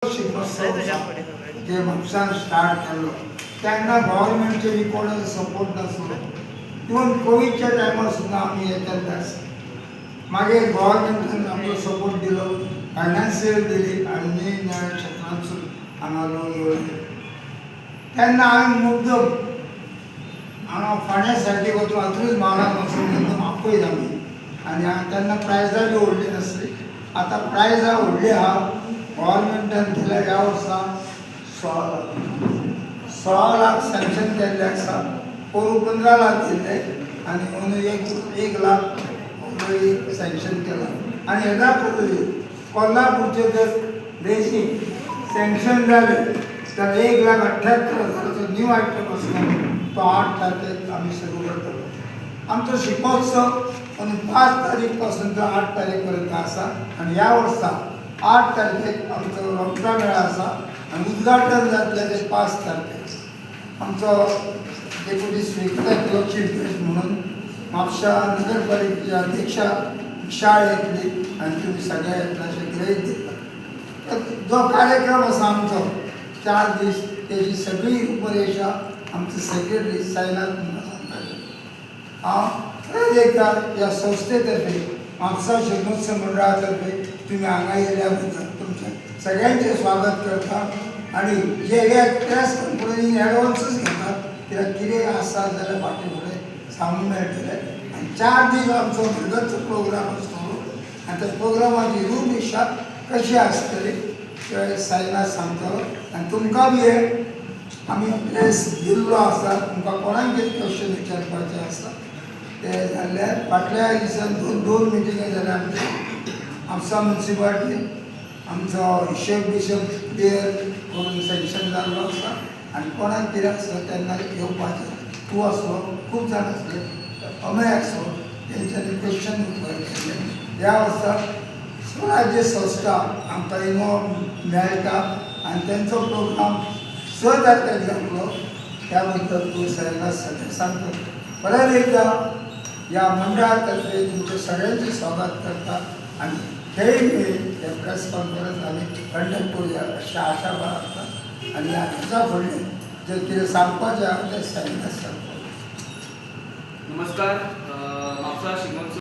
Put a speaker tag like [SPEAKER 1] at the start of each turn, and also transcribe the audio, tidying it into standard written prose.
[SPEAKER 1] जे म्हापसान स्टार्ट केल्लो तेन्ना गव्हर्मेंटचे बी कोणाचो सपोर्ट नासलो. इवन कोविडच्या टायमार सुद्दां आमी हे केल्ले आसा. मागीर गव्हर्मेंटान आमकां सपोर्ट दिलो, फायनान्शियल दिली आनी निरनिराळ्या क्षेत्रांतसून हांगा लोक येवले. तेन्ना आमी मुद्दम हांगा फोंड्या सायडीक वचून हातूंच म्हालान वचून मुद्दम आपयत आमी. आनी तेन्ना प्रायजां बी व्हडली नासली. आतां प्रायजां व्हडली आहा. गव्हर्मेंटान दिल्या ह्या वर्सा 16 लाख सँक्शन केल्ले आसा. पोरू 15 लाख दिल्ले आनी अंदू 1 लाख ऑलरेडी सँक्शन केला. आनी हेच्या पद्दतीन कोल्हापूरचे जर बेसीक सँक्शन जाले तर 1,78,000 न्यू आयटम आसलो तो 8 तारखेक आमी सुरू करतलो. आमचो शिकोत्सव 5 तारीख पासून तर 8 तारीख पर्यंत आसा. आनी ह्या वर्सा 8 तारखेक आमचो रोमटा मेळा आसा आनी उद्घाटन जातलें ते 5 तारखेक. आमचो डेप्युटी स्पीकर चीफ गेस्ट म्हणून म्हापशा नगरपालिकेच्या अध्यक्षा शाळ येतली आनी तुमी सगळे येतले अशें ग्रेट दिता. जो कार्यक्रम आसा आमचो 4 दीस तेजी सगळी रूपरेषा आमचे सेक्रेटरी साईनाथ म्हणून सांगताले. हांव एकदा ह्या संस्थे तर्फे म्हापसा शिगमोत्सव मंडळा तर्फे तुम्ही हांगा येयल्या बद्दल तुमचें सगळ्यांचें स्वागत करता. आनी जे हे प्रेस कॉन्फरन्सीन एडवान्सूच घेतात कित्याक कितेंय आसा जाल्यार फाटीं फुडें सांगूंक मेळटलें. आनी 4 दीस आमचो भरगच्च प्रोग्राम आसतलो आनी त्या प्रोग्रामाची रूपरेषा कशी आसतली ते साईनाथ सांगतलो. आनी तुमकां बी हे आमी प्रेस दिल्लो आसा. तुमकां कोणाक कितें क्वेश्चन विचारपाचें आसा ते जाल्यार फाटल्या दिसान दोन मिटिंगे जाल्या आमचे म्हापसा मुन्सिपाल्टी आमचो हिशोब बिशोब क्लियर करून सँक्शन जाल्लो आसा. आनी कोणाक कितें आसता तेन्ना येवपाचें. तूं आसलो खूब जाण आसले अमेय आसलो तेंच्यांनी क्वेश्चन केल्ले. ह्या वर्सा स्वराज्य संस्था आमकां इनवॉल्व मेळटा आनी तेंचो प्रोग्राम 6 तारखेक जातलो. त्या बद्दल तूं साईनाथ सगळें सांगता. परत एकदा ह्या मंडळा तर्फे तुमचे सगळ्यांचे स्वागत करता आनी खेळ मेळीन हे प्रेस कॉन्फरन्स आमी कंडक्ट करुया अशी आशा बाळगता. आनी हाच्या फुडलें जे कितें सांगपाचें आसा तें साईनाथ सांगता.
[SPEAKER 2] नमस्कार. म्हापसा शिगमोत्सव